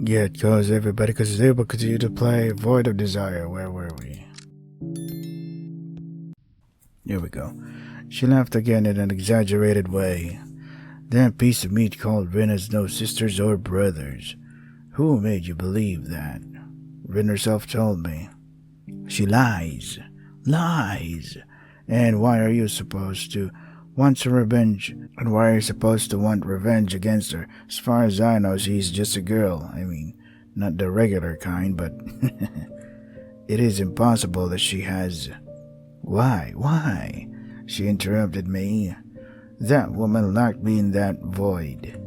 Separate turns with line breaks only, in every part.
Yeah, because everybody was able to continue to play Void of Desire. Where were we? Here we go. She laughed again in an exaggerated way. That piece of meat called Rin has no sisters or brothers. Who made you believe that? Rin herself told me. She lies. Lies! And why are you supposed to want some revenge? And why are you supposed to want revenge against her? As far as I know, she's just a girl. I mean, not the regular kind, but it is impossible that she has... Why? Why? She interrupted me. That woman locked me in that void.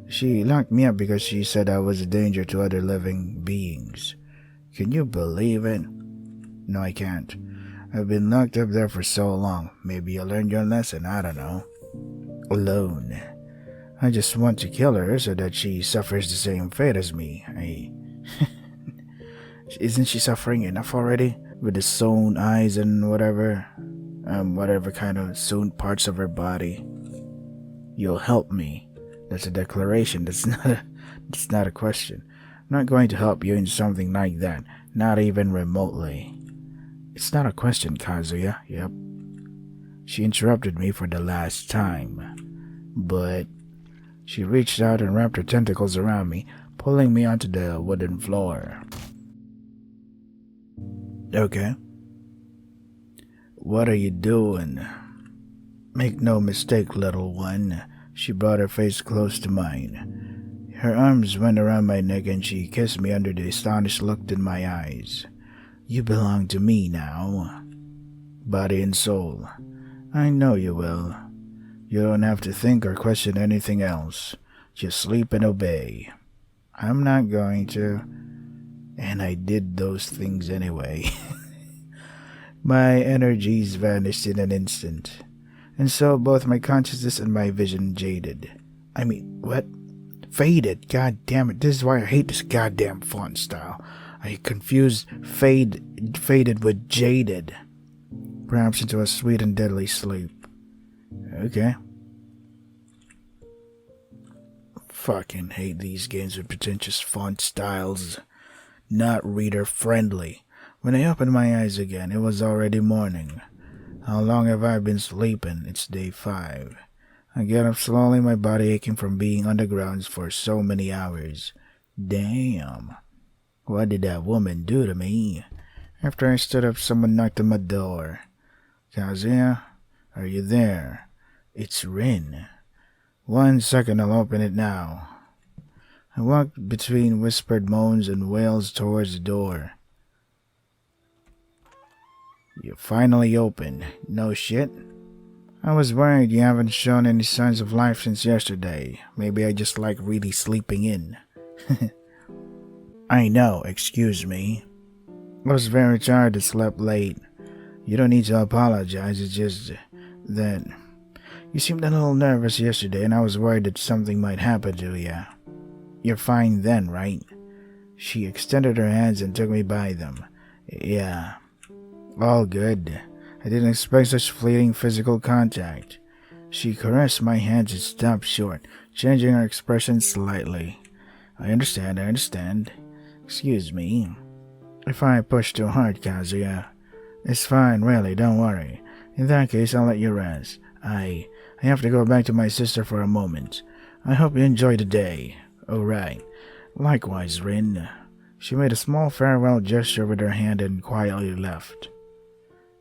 She locked me up because she said I was a danger to other living beings. Can you believe it? No, I can't. I've been locked up there for so long. Maybe you learned your lesson, I don't know. Alone. I just want to kill her so that she suffers the same fate as me. Isn't she suffering enough already? With the sewn eyes and whatever kind of sewn parts of her body. You'll help me. That's a declaration. That's not a question. I'm not going to help you in something like that. Not even remotely. It's not a question, Kazuya. Yep. She interrupted me for the last time. But she reached out and wrapped her tentacles around me, pulling me onto the wooden floor. Okay. What are you doing? Make no mistake, little one. She brought her face close to mine. Her arms went around my neck and she kissed me under the astonished look in my eyes. You belong to me now. Body and soul. I know you will. You don't have to think or question anything else. Just sleep and obey. I'm not going to. And I did those things anyway. My energies vanished in an instant. And so both my consciousness and my vision jaded. I mean, what? Faded. God damn it. This is why I hate this goddamn font style. I confused faded with jaded. Perhaps into a sweet and deadly sleep. Okay. Fucking hate these games with pretentious font styles. Not reader friendly. When I opened my eyes again, it was already morning. How long have I been sleeping? It's day 5. I get up slowly, my body aching from being on the grounds for so many hours. Damn. What did that woman do to me? After I stood up, someone knocked on my door. Kazuya, are you there? It's Rin. 1 second, I'll open it now. I walked between whispered moans and wails towards the door. You finally opened. No shit? I was worried you haven't shown any signs of life since yesterday. Maybe I just like really sleeping in. I know, excuse me. I was very tired and slept late. You don't need to apologize, it's just that you seemed a little nervous yesterday and I was worried that something might happen to you. You're fine then, right? She extended her hands and took me by them. Yeah. All good. I didn't expect such fleeting physical contact. She caressed my hands and stopped short, changing her expression slightly. I understand. Excuse me. If I push too hard, Kazuya. It's fine, really, don't worry. In that case, I'll let you rest. I have to go back to my sister for a moment. I hope you enjoy the day. Alright. Likewise, Rin. She made a small farewell gesture with her hand and quietly left.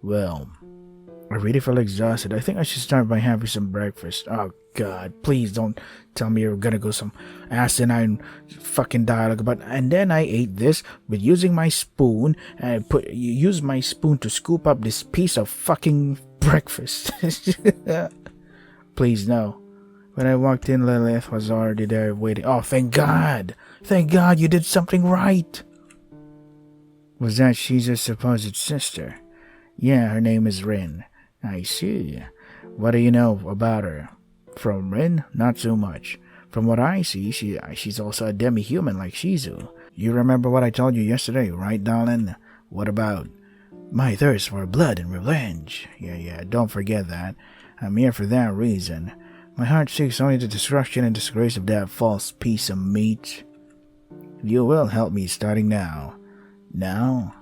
Well, I really feel exhausted. I think I should start by having some breakfast. Oh god, please don't tell me you're gonna go some asinine fucking dialogue about and then I ate this with using my spoon and you use my spoon to scoop up this piece of fucking breakfast. Please no. When I walked in, Lilith was already there waiting. Oh, thank God! Thank God you did something right! Was that Shiza's supposed sister? Yeah, her name is Rin. I see. What do you know about her? From Rin? Not so much. From what I see, she's also a demi-human like Shizu. You remember what I told you yesterday, right, darling? What about my thirst for blood and revenge? Yeah, don't forget that. I'm here for that reason. My heart seeks only the destruction and disgrace of that false piece of meat. You will help me starting now. Now?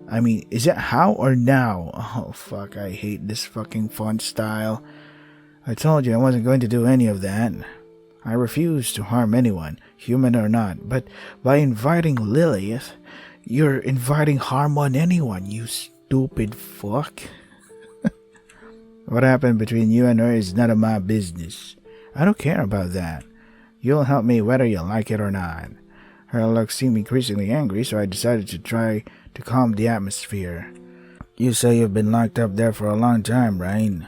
I mean, is it how or now? Oh, fuck, I hate this fucking font style. I told you I wasn't going to do any of that. I refuse to harm anyone, human or not, but by inviting Lilith, you're inviting harm on anyone, you stupid fuck. What happened between you and her is none of my business. I don't care about that. You'll help me whether you like it or not. Her look seemed increasingly angry, so I decided to try to calm the atmosphere. You say you've been locked up there for a long time, right?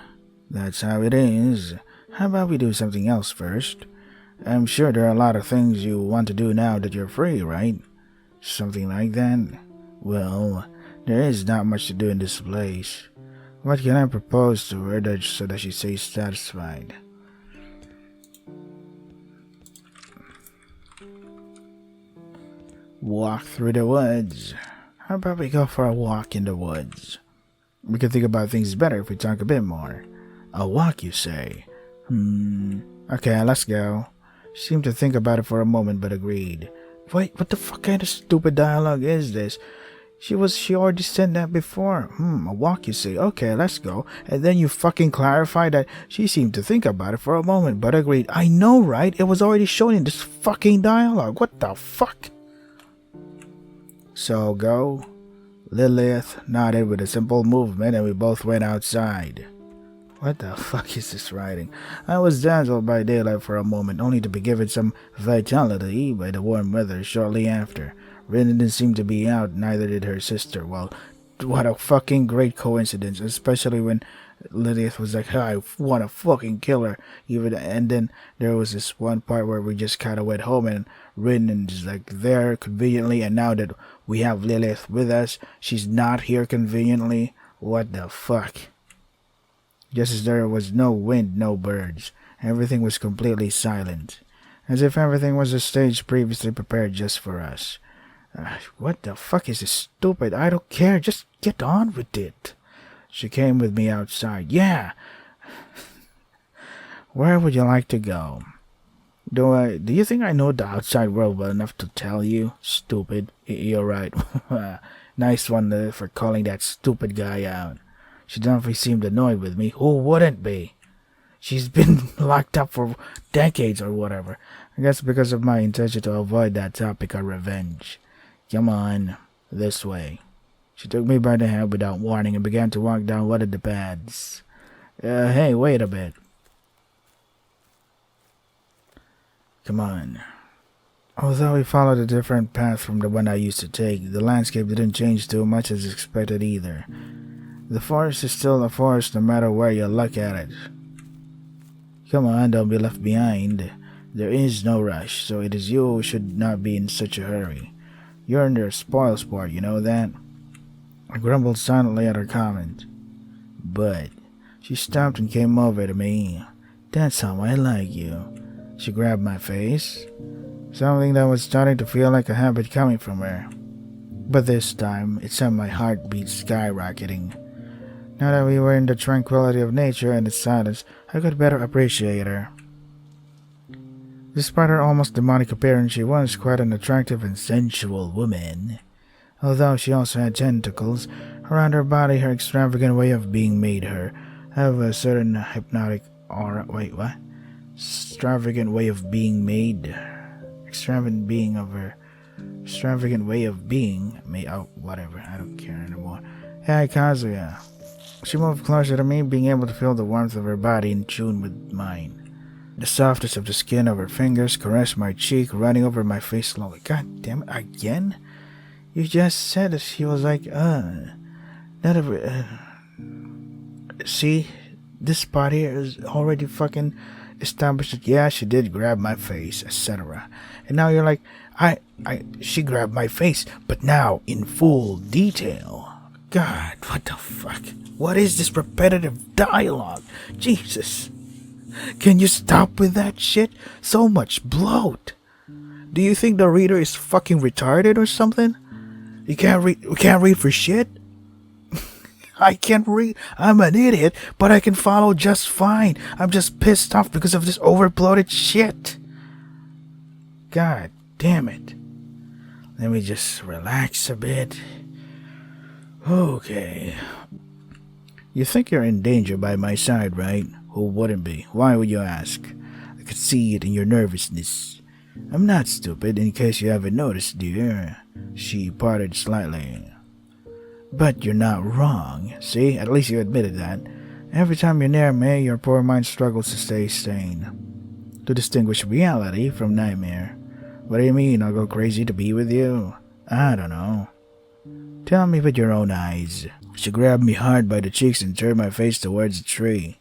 That's how it is. How about we do something else first? I'm sure there are a lot of things you want to do now that you're free, right? Something like that? Well, there is not much to do in this place. What can I propose to her so that she stays satisfied? Walk through the woods. How about we go for a walk in the woods? We can think about things better if we talk a bit more. A walk, you say? Okay, let's go. She seemed to think about it for a moment, but agreed. Wait, what the fuck kind of stupid dialogue is this? She already said that before. A walk, you say? Okay, let's go. And then you fucking clarify that she seemed to think about it for a moment, but agreed. I know, right? It was already shown in this fucking dialogue. What the fuck? So go. Lilith nodded with a simple movement, and we both went outside. What the fuck is this writing? I was dazzled by daylight for a moment, only to be given some vitality by the warm weather shortly after. Rin didn't seem to be out, neither did her sister. Well, what a fucking great coincidence, especially when Lilith was like, I want to fucking kill her. And then there was this one part where we just kind of went home and Rin is like there conveniently, and now that we have Lilith with us, she's not here conveniently. What the fuck? Just as there was no wind, no birds. Everything was completely silent, as if everything was a stage previously prepared just for us. What the fuck is this stupid? I don't care. Just get on with it. She came with me outside. Yeah. Where would you like to go? Do you think I know the outside world well enough to tell you? Stupid. You're right. Nice one for calling that stupid guy out. She definitely seemed annoyed with me. Who wouldn't be? She's been locked up for decades or whatever. I guess because of my intention to avoid that topic of revenge. Come on, this way. She took me by the hand without warning and began to walk down one of the paths. Hey, wait a bit. Come on. Although we followed a different path from the one I used to take, the landscape didn't change too much as expected either. The forest is still a forest no matter where you look at it. Come on, don't be left behind. There is no rush, so it is you who should not be in such a hurry. You're in the spoil sport, you know that? I grumbled silently at her comment. But she stopped and came over to me. That's how I like you. She grabbed my face. Something that was starting to feel like a habit coming from her. But this time, it sent my heartbeat skyrocketing. Now that we were in the tranquility of nature and its silence, I could better appreciate her. Despite her almost demonic appearance, she was quite an attractive and sensual woman. Although she also had tentacles around her body, her extravagant way of being made her have a certain hypnotic aura. Wait, what? Extravagant way of being made. Extravagant way of being made. Oh, whatever. I don't care anymore. Hey, Kazuya. She moved closer to me, being able to feel the warmth of her body in tune with mine. The softness of the skin of her fingers caressed my cheek, running over my face slowly. God damn it, again? You just said that she was like, see, this part here is already fucking established that, yeah, she did grab my face, etc. And now you're like, she grabbed my face, but now in full detail. God, what the fuck? What is this repetitive dialogue? Jesus. Can you stop with that shit? So much bloat. Do you think the reader is fucking retarded or something? We can't read for shit? I can't read. I'm an idiot, but I can follow just fine. I'm just pissed off because of this overbloated shit. God damn it. Let me just relax a bit. Okay. You think you're in danger by my side, right? Who wouldn't be? Why would you ask? I could see it in your nervousness. I'm not stupid, in case you haven't noticed, dear. She parted slightly. But you're not wrong. See, at least you admitted that. Every time you're near me, your poor mind struggles to stay sane. To distinguish reality from nightmare. What do you mean, I'll go crazy to be with you? I don't know. Tell me with your own eyes. She grabbed me hard by the cheeks and turned my face towards the tree.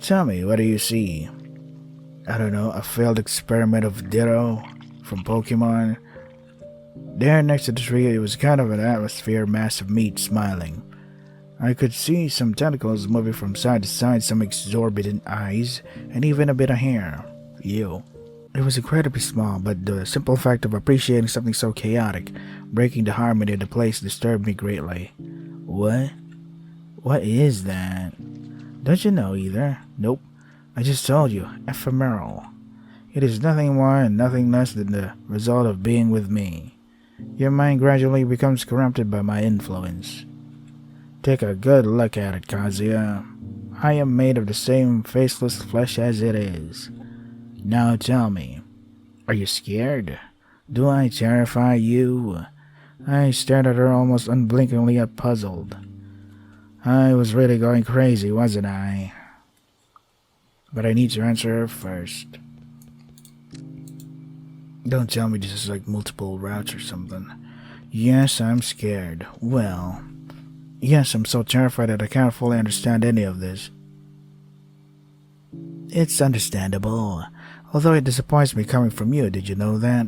Tell me, what do you see? I don't know, a failed experiment of Ditto from Pokemon. There next to the tree, it was kind of an atmosphere, mass of meat smiling. I could see some tentacles moving from side to side, some exorbitant eyes, and even a bit of hair. Ew. It was incredibly small, but the simple fact of appreciating something so chaotic, breaking the harmony of the place, disturbed me greatly. What? What is that? Don't you know either? Nope. I just told you, ephemeral. It is nothing more and nothing less than the result of being with me. Your mind gradually becomes corrupted by my influence. Take a good look at it, Kazuya. I am made of the same faceless flesh as it is. Now tell me, are you scared? Do I terrify you? I stared at her almost unblinkingly, puzzled. I was really going crazy, wasn't I? But I need to answer her first. Don't tell me this is like multiple routes or something. Yes, I'm scared. Well, yes, I'm so terrified that I can't fully understand any of this. It's understandable. Although it disappoints me coming from you, did you know that?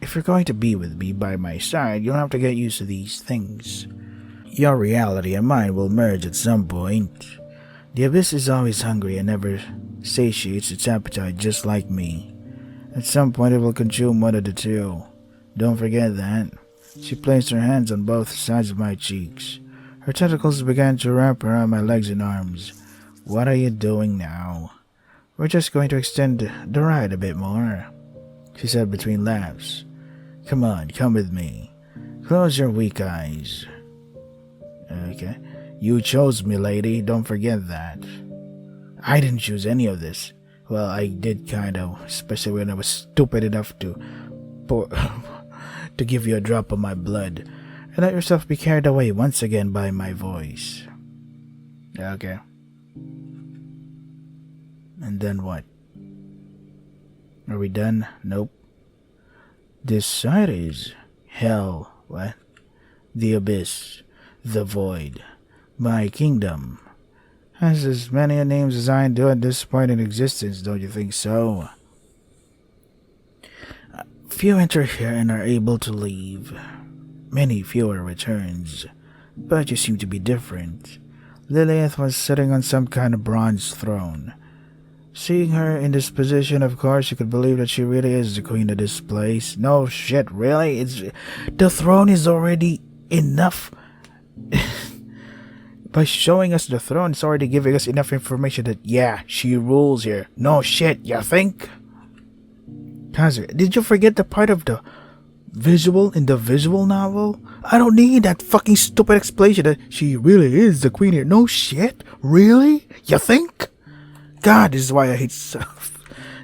If you're going to be with me by my side, you'll have to get used to these things. Your reality and mine will merge at some point. The abyss is always hungry and never satiates its appetite, just like me. At some point it will consume one of the two. Don't forget that. She placed her hands on both sides of my cheeks. Her tentacles began to wrap around my legs and arms. What are you doing now? We're just going to extend the ride a bit more, she said between laughs. Come on, come with me. Close your weak eyes. Okay. You chose me, lady. Don't forget that. I didn't choose any of this. Well, I did kind of, especially when I was stupid enough to to give you a drop of my blood. And let yourself be carried away once again by my voice. Okay. And then what? Are we done? Nope. This side is hell. What? The abyss. The void. My kingdom. Has as many names as I do at this point in existence, don't you think so? Few enter here and are able to leave. Many fewer returns. But you seem to be different. Lilith was sitting on some kind of bronze throne. Seeing her in this position, of course, you could believe that she really is the queen of this place. No shit, really? The throne is already enough. By showing us the throne, it's already giving us enough information that, yeah, she rules here. No shit, you think? Kazuya, did you forget the part of the visual in the visual novel? I don't need that fucking stupid explanation that she really is the queen here. No shit? Really? You think? God, this is why I hate stuff.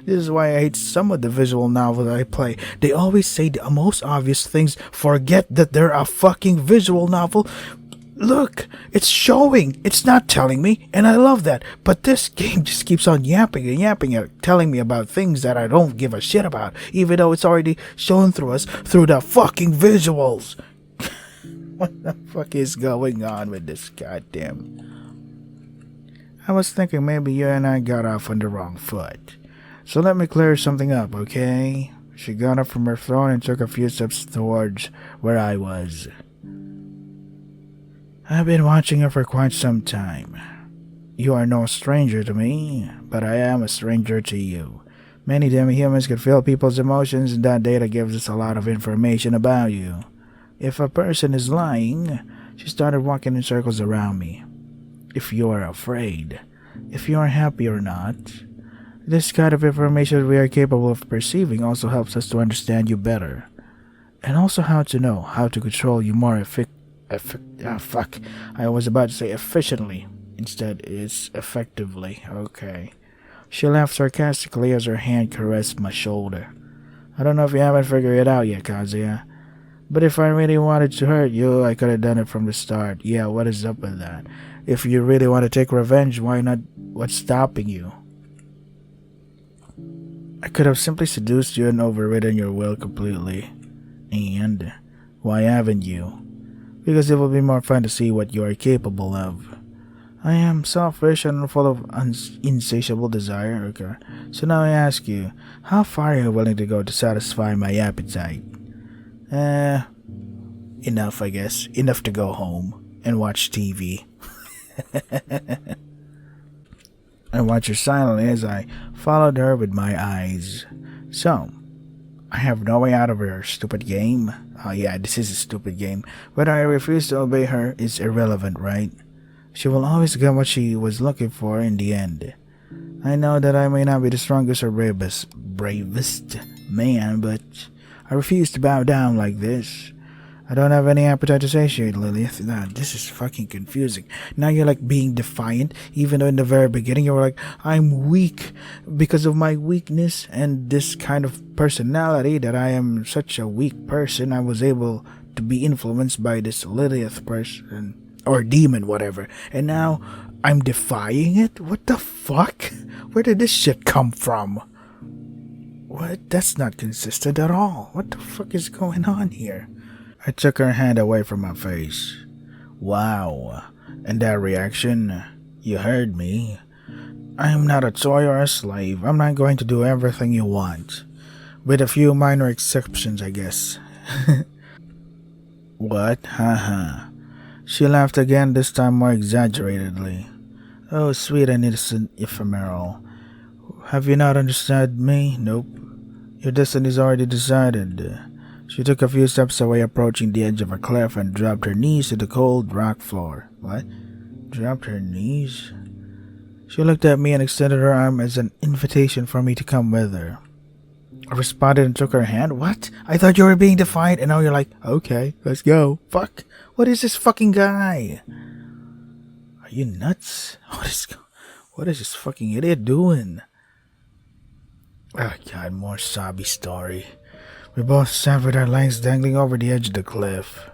This is why I hate some of the visual novels that I play. They always say the most obvious things, forget that they're a fucking visual novel. Look, it's showing. It's not telling me, and I love that. But this game just keeps on yapping and yapping and telling me about things that I don't give a shit about, even though it's already shown through us through the fucking visuals. What the fuck is going on with this goddamn... I was thinking maybe you and I got off on the wrong foot. So let me clear something up, okay? She got up from her throne and took a few steps towards where I was. I've been watching her for quite some time. You are no stranger to me, but I am a stranger to you. Many demi-humans can feel people's emotions, and that data gives us a lot of information about you. If a person is lying, she started walking in circles around me. If you are afraid, if you are happy or not, This kind of information we are capable of perceiving also helps us to understand you better. And also how to know how to control you more fuck. I was about to say efficiently. Instead, it's effectively. Okay. She laughed sarcastically as her hand caressed my shoulder. I don't know if you haven't figured it out yet, Kazuya. But if I really wanted to hurt you, I could have done it from the start. Yeah, what is up with that? If you really want to take revenge, why not? What's stopping you? I could have simply seduced you and overridden your will completely. And why haven't you? Because it will be more fun to see what you are capable of. I am selfish and full of insatiable desire, okay? So now I ask you, how far are you willing to go to satisfy my appetite? Enough, I guess. Enough to go home and watch TV. I watched her silently as I followed her with my eyes. So, I have no way out of her stupid game. Oh yeah, this is a stupid game. Whether I refuse to obey her is irrelevant, right? She will always get what she was looking for in the end. I know that I may not be the strongest or bravest man, but I refuse to bow down like this. I don't have any appetite to satiate, Lilith. Nah, this is fucking confusing. Now you're like being defiant, even though in the very beginning you were like, I'm weak because of my weakness and this kind of personality that I am such a weak person. I was able to be influenced by this Lilith person, or demon, whatever. And now I'm defying it? What the fuck? Where did this shit come from? What? That's not consistent at all. What the fuck is going on here? I took her hand away from my face. Wow. And that reaction? You heard me. I am not a toy or a slave. I'm not going to do everything you want. With a few minor exceptions, I guess. What? Haha. She laughed again, this time more exaggeratedly. Oh, sweet and innocent ephemeral. Have you not understood me? Nope. Your destiny is already decided. She took a few steps away, approaching the edge of a cliff, and dropped her knees to the cold rock floor. What? Dropped her knees? She looked at me and extended her arm as an invitation for me to come with her. I responded and took her hand. What? I thought you were being defiant, and now you're like, okay, let's go. Fuck. What is this fucking guy? Are you nuts? What is this fucking idiot doing? Oh god, more sobby story. We both sat with our legs dangling over the edge of the cliff.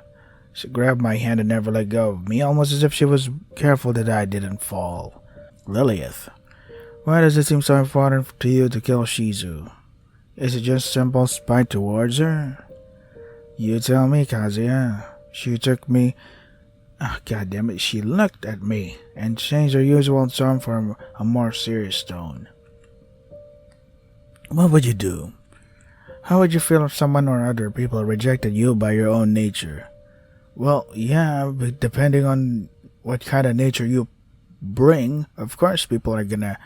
She grabbed my hand and never let go of me, almost as if she was careful that I didn't fall. Lilith, why does it seem so important to you to kill Shizu? Is it just simple spite towards her? You tell me, Kazuya. She took me... Oh, god damn it. She looked at me and changed her usual tone for a more serious tone. What would you do? How would you feel if someone or other people rejected you by your own nature? Well, yeah, but depending on what kind of nature you bring, of course people are gonna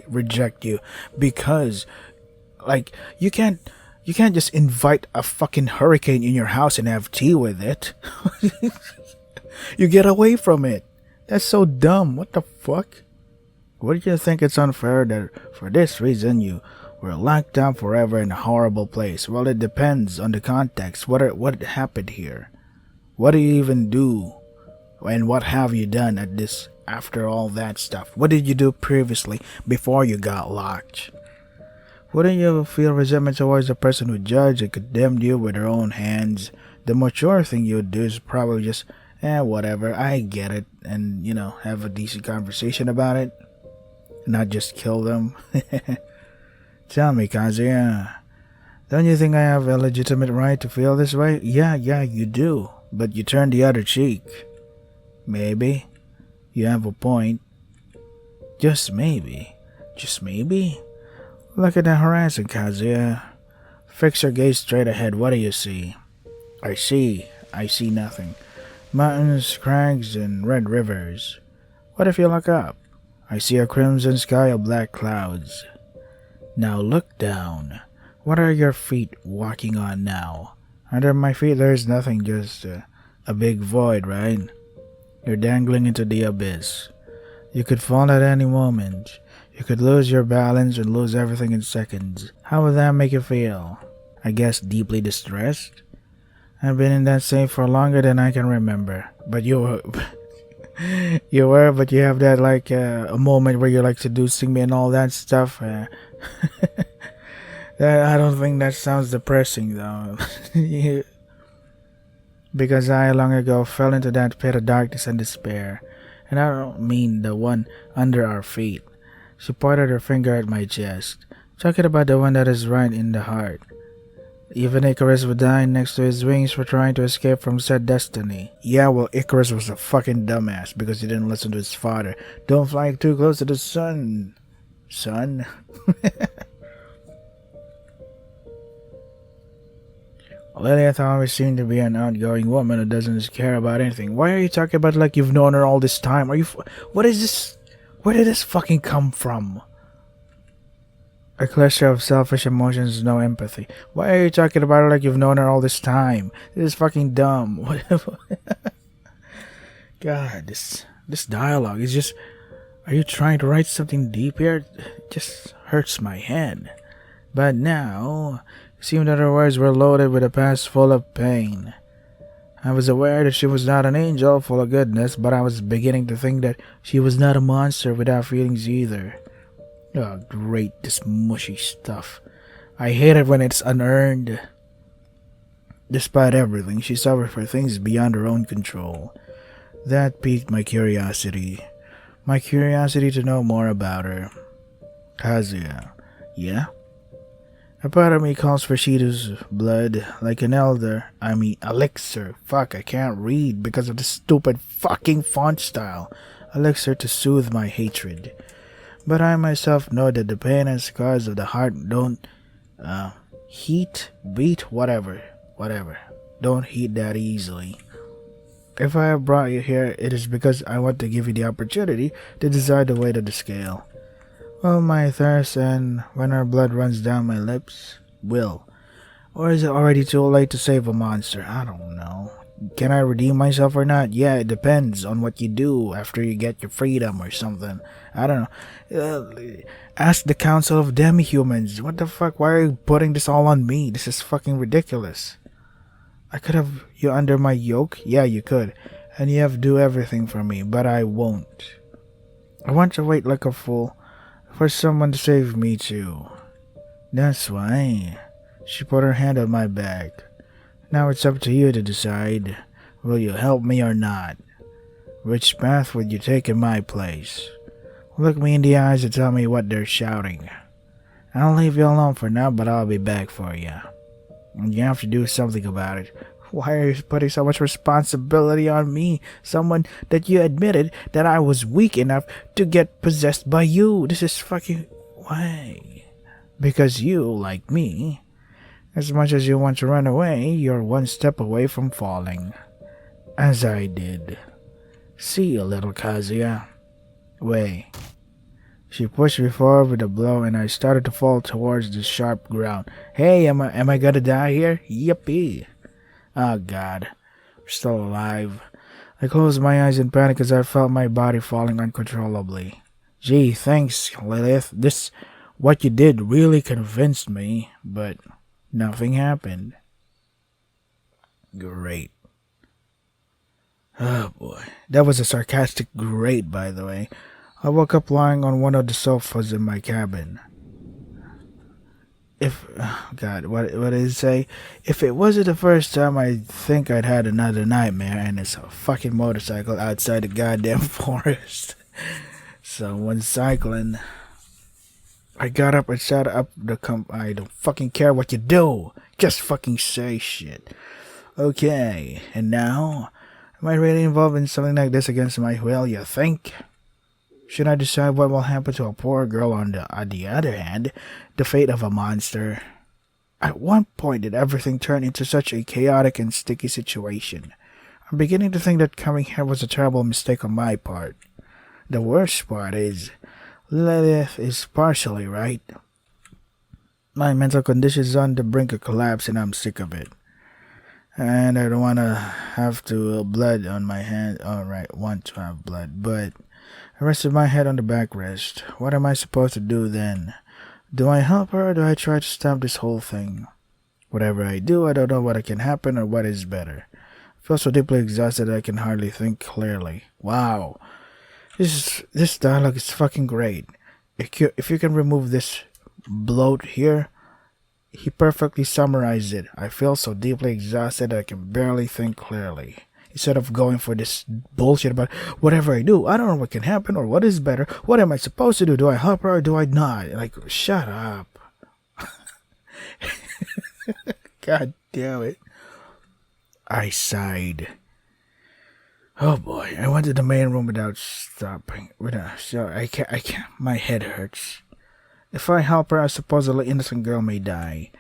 reject you, because like you can't just invite a fucking hurricane in your house and have tea with it. You get away from it. That's so dumb. What the fuck? What do you think it's unfair that for this reason you were locked down forever in a horrible place? Well, it depends on the context. What happened here? What do you even do? And what have you done at this after all that stuff? What did you do previously before you got locked? Wouldn't you feel resentment towards the person who judged and condemned you with their own hands? The mature thing you'd do is probably just, whatever, I get it, and, have a decent conversation about it. Not just kill them. Tell me, Kazuya, don't you think I have a legitimate right to feel this way? Yeah, you do. But you turn the other cheek. Maybe. You have a point. Just maybe. Just maybe? Look at the horizon, Kazuya. Fix your gaze straight ahead. What do you see? I see nothing. Mountains, crags, and red rivers. What if you look up? I see a crimson sky of black clouds. Now look down. What are your feet walking on now? Under my feet there's nothing, just a big void, right? You're dangling into the abyss. You could fall at any moment. You could lose your balance and lose everything in seconds. How would that make you feel? I guess deeply distressed? I've been in that state for longer than I can remember. But you were, but you have that like a moment where you like seducing me and all that stuff. I don't think that sounds depressing though. Because I long ago fell into that pit of darkness and despair. And I don't mean the one under our feet. She pointed her finger at my chest, talking about the one that is right in the heart. Even Icarus would die next to his wings for trying to escape from said destiny. Yeah, well, Icarus was a fucking dumbass because he didn't listen to his father. Don't fly too close to the sun. Son? Lilith always seemed to be an outgoing woman who doesn't care about anything. Why are you talking about like you've known her all this time? What is this? Where did this fucking come from? A cluster of selfish emotions, no empathy. Why are you talking about her like you've known her all this time? This is fucking dumb. God, this dialogue is just... Are you trying to write something deep here? It just hurts my head. But now, it seemed that her words were loaded with a past full of pain. I was aware that she was not an angel full of goodness, but I was beginning to think that she was not a monster without feelings either. Oh, great, this mushy stuff. I hate it when it's unearned. Despite everything, she suffered for things beyond her own control. That piqued my curiosity. My curiosity to know more about her. Kazuya. Yeah? A part of me calls for Shido's blood like an elixir. Fuck, I can't read because of the stupid fucking font style. Elixir to soothe my hatred. But I myself know that the pain and scars of the heart don't don't heat that easily. If I have brought you here, it is because I want to give you the opportunity to decide the weight of the scale. Will my thirst and when our blood runs down my lips? Will. Or is it already too late to save a monster? I don't know. Can I redeem myself or not? Yeah, it depends on what you do after you get your freedom or something. I don't know. Ask the Council of Demi-Humans. What the fuck? Why are you putting this all on me? This is fucking ridiculous. I could have you under my yoke? Yeah, you could. And you have to do everything for me, but I won't. I want to wait like a fool for someone to save me too. That's why. She put her hand on my back. Now it's up to you to decide. Will you help me or not? Which path would you take in my place? Look me in the eyes and tell me what they're shouting. I'll leave you alone for now, but I'll be back for you. And you have to do something about it. Why are you putting so much responsibility on me? Someone that you admitted that I was weak enough to get possessed by you. This is fucking... Why? Because you, like me, as much as you want to run away, you're one step away from falling. As I did. See you, little Kazuya. Wait. She pushed me forward with a blow and I started to fall towards the sharp ground. Hey, am I gonna die here? Yippee. Oh god. We're still alive. I closed my eyes in panic as I felt my body falling uncontrollably. Gee, thanks, Lilith. What you did really convinced me, but nothing happened. Great. Oh boy. That was a sarcastic great, by the way. I woke up lying on one of the sofas in my cabin. What did it say? If it wasn't the first time, I think I'd had another nightmare, and it's a fucking motorcycle outside the goddamn forest. Someone's cycling. I got up and shut up I don't fucking care what you do. Just fucking say shit. Okay, and now? Am I really involved in something like this against my will, you think? Should I decide what will happen to a poor girl on the other hand, the fate of a monster? At one point did everything turn into such a chaotic and sticky situation. I'm beginning to think that coming here was a terrible mistake on my part. The worst part is, Lilith is partially right. My mental condition is on the brink of collapse and I'm sick of it. And I don't want to have blood on my hand. Alright, want to have blood, but I rested my head on the backrest. What am I supposed to do then? Do I help her or do I try to stop this whole thing? Whatever I do, I don't know what can happen or what is better. I feel so deeply exhausted that I can hardly think clearly. Wow. This dialogue is fucking great. If you can remove this bloat here, he perfectly summarized it. I feel so deeply exhausted that I can barely think clearly. Instead of going for this bullshit about whatever I do, I don't know what can happen or what is better. What am I supposed to do? Do I help her or do I not? Like, shut up. God damn it. I sighed. Oh boy, I went to the main room without stopping. I can't. My head hurts. If I help her, a supposedly innocent girl may die.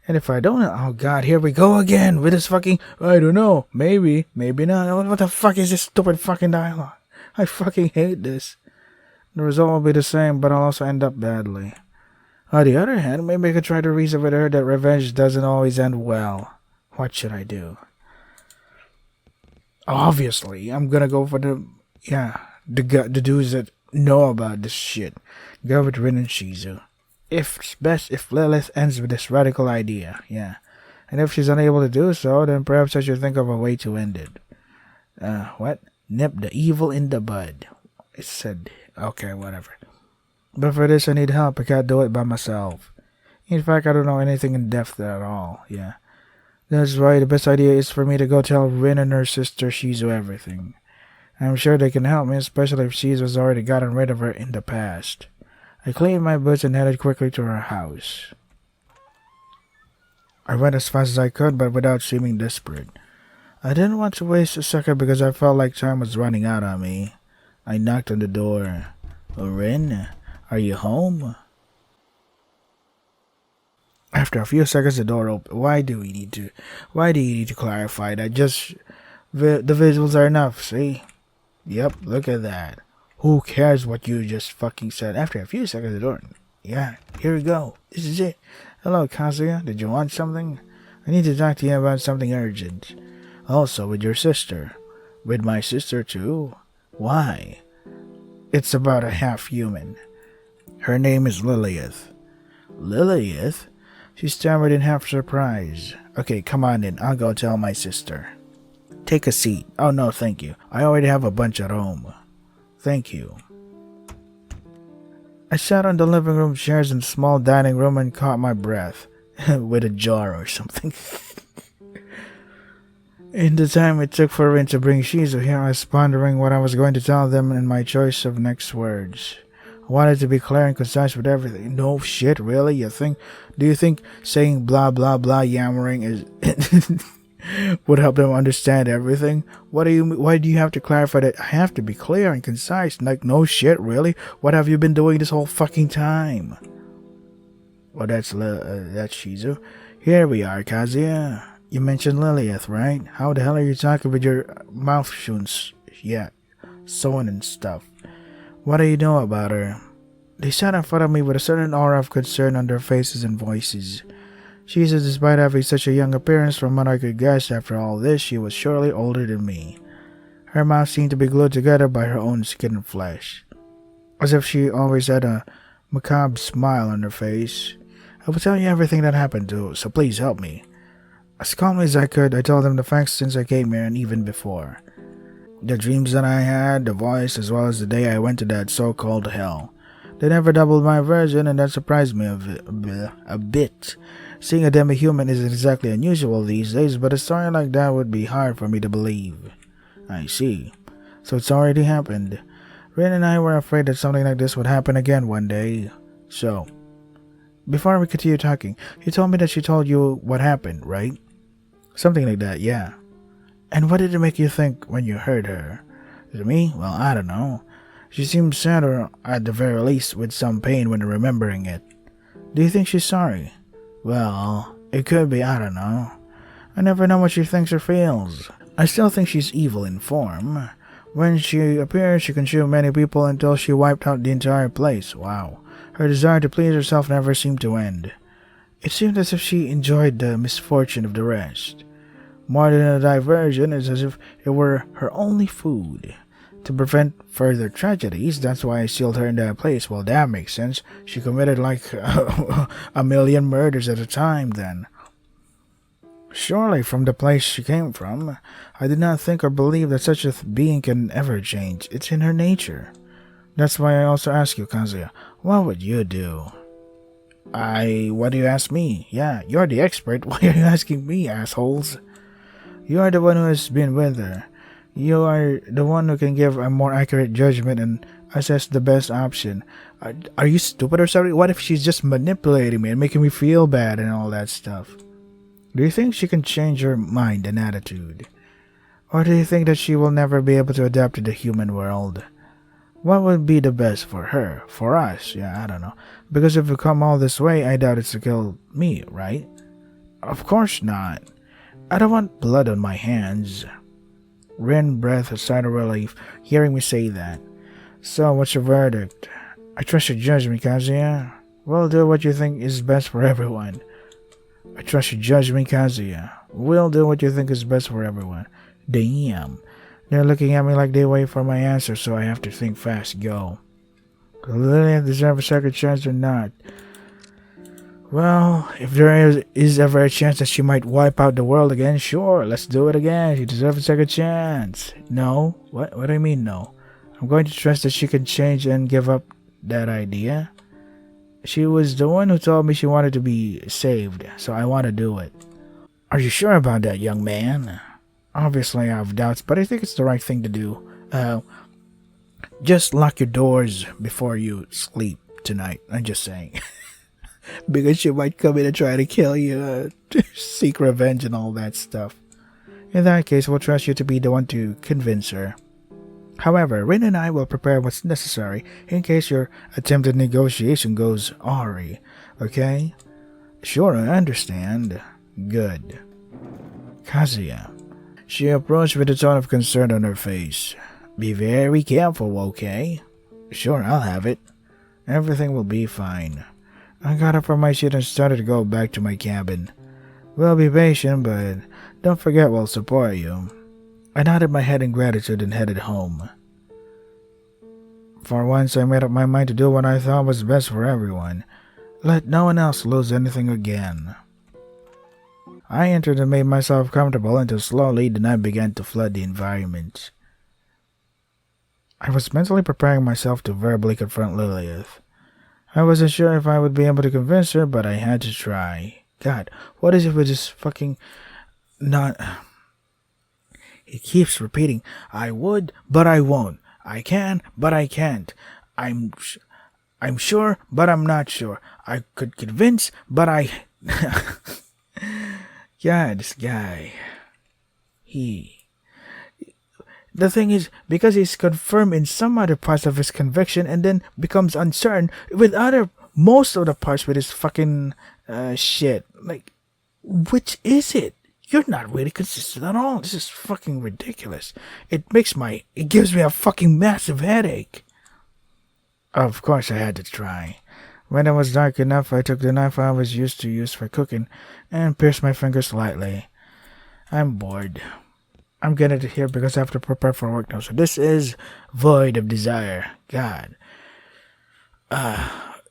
And if I don't, oh god, here we go again with this fucking, I don't know, maybe not. What the fuck is this stupid fucking dialogue? I fucking hate this. The result will be the same, but I'll also end up badly. On the other hand, maybe I could try to reason with her that revenge doesn't always end well. What should I do? Obviously, I'm gonna go for the dudes that know about this shit. Go with Rin and Shizu. If it's best if Lilith ends with this radical idea, yeah. And if she's unable to do so, then perhaps I should think of a way to end it. What? Nip the evil in the bud. It said, okay, whatever. But for this I need help, I can't do it by myself. In fact, I don't know anything in depth at all, yeah. That's why the best idea is for me to go tell Rin and her sister Shizu everything. I'm sure they can help me, especially if Shizu's already gotten rid of her in the past. I cleaned my boots and headed quickly to her house. I went as fast as I could, but without seeming desperate. I didn't want to waste a second because I felt like time was running out on me. I knocked on the door. Rin, are you home? After a few seconds, the door opened. Why do you need to clarify that? Just the visuals are enough, see? Yep, look at that. Who cares what you just fucking said? After a few seconds, the door. Yeah, here we go. This is it. Hello, Kazuya. Did you want something? I need to talk to you about something urgent. Also, with your sister. With my sister, too? Why? It's about a half-human. Her name is Lilith. Lilith? She stammered in half surprise. Okay, come on in. I'll go tell my sister. Take a seat. Oh, no, thank you. I already have a bunch at home. Thank you. I sat on the living room chairs in the small dining room and caught my breath. With a jar or something. In the time it took for Rin to bring Shizu here, I was pondering what I was going to tell them and my choice of next words. I wanted to be clear and concise with everything. No shit, really? Do you think saying blah blah blah yammering is would help them understand everything? Why do you have to clarify that I have to be clear and concise? Like, no shit, really? What have you been doing this whole fucking time? Well, that's Shizu. Here we are, Kazuya. You mentioned Lilith, right? How the hell are you talking with your mouth shut? Yeah, sewing and stuff. What do you know about her? They sat in front of me with a certain aura of concern on their faces and voices. She said despite having such a young appearance, from what I could guess after all this, she was surely older than me. Her mouth seemed to be glued together by her own skin and flesh, as if she always had a macabre smile on her face. I will tell you everything that happened to her, so please help me. As calmly as I could, I told them the facts since I came here and even before. The dreams that I had, the voice, as well as the day I went to that so-called hell. They never doubled my version, and that surprised me a bit. Seeing a demi-human isn't exactly unusual these days, but a story like that would be hard for me to believe. I see. So it's already happened. Rin and I were afraid that something like this would happen again one day. So, before we continue talking, you told me that she told you what happened, right? Something like that, yeah. And what did it make you think when you heard her? To me? Well, I don't know. She seemed sad, or at the very least with some pain when remembering it. Do you think she's sorry? Well, it could be, I don't know. I never know what she thinks or feels. I still think she's evil in form. When she appeared, she consumed many people until she wiped out the entire place. Wow. Her desire to please herself never seemed to end. It seemed as if she enjoyed the misfortune of the rest. More than a diversion, it's as if it were her only food. to prevent further tragedies. That's why I sealed her in that place. Well, that makes sense. She committed like a million murders at a time then. Surely, from the place she came from, I did not think or believe that such a being can ever change. It's in her nature. That's why I also ask you, Kazuya, what would you do? What do you ask me? Yeah, you're the expert. Why are you asking me, assholes? You are the one who has been with her. You are the one who can give a more accurate judgment and assess the best option. Are you stupid or something? What if she's just manipulating me and making me feel bad and all that stuff? Do you think she can change her mind and attitude? Or do you think that she will never be able to adapt to the human world? What would be the best for her? For us? Yeah, I don't know. Because if we come all this way, I doubt it's to kill me, right? Of course not. I don't want blood on my hands. Rin breathed a sigh of relief, hearing me say that. So, what's your verdict? I trust your judgment, Kazuya. We'll do what you think is best for everyone. I trust your judgment, Kazuya. We'll do what you think is best for everyone. Damn. They're looking at me like they wait for my answer, so I have to think fast. Go. Will Lilith deserve a second chance or not? Well, if there is ever a chance that she might wipe out the world again, sure, let's do it again. She deserves a second chance. No? What do I mean no? I'm going to trust that she can change and give up that idea. She was the one who told me she wanted to be saved, so I want to do it. Are you sure about that, young man? Obviously, I have doubts, but I think it's the right thing to do. Just lock your doors before you sleep tonight. I'm just saying. Because she might come in and try to kill you, seek revenge and all that stuff. In that case, we'll trust you to be the one to convince her. However, Rin and I will prepare what's necessary in case your attempted negotiation goes awry. Okay? Sure, I understand. Good. Kazuya. She approached with a tone of concern on her face. Be very careful, okay? Sure, I'll have it. Everything will be fine. I got up from my seat and started to go back to my cabin. We'll be patient, but don't forget we'll support you. I nodded my head in gratitude and headed home. For once, I made up my mind to do what I thought was best for everyone. Let no one else lose anything again. I entered and made myself comfortable until slowly the night began to flood the environment. I was mentally preparing myself to verbally confront Lilith. I wasn't sure if I would be able to convince her, but I had to try. God, what is it with this fucking not... He keeps repeating, I would, but I won't. I can, but I can't. I'm sure, but I'm not sure. I could convince, but I... Yeah, this guy. The thing is, because he's confirmed in some other parts of his conviction and then becomes uncertain with most of the parts with his fucking shit. Like, which is it? You're not really consistent at all. This is fucking ridiculous. It gives me a fucking massive headache. Of course I had to try. When it was dark enough, I took the knife I was used to use for cooking and pierced my finger slightly. I'm bored. I'm getting it here because I have to prepare for work now. So this is Void of Desire. God.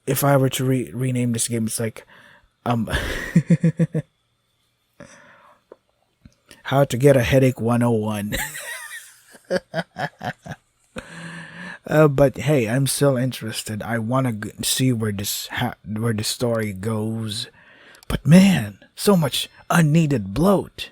If I were to rename this game, it's like, How to Get a Headache 101. But hey, I'm still interested. I want to see where the story goes. But man, so much unneeded bloat.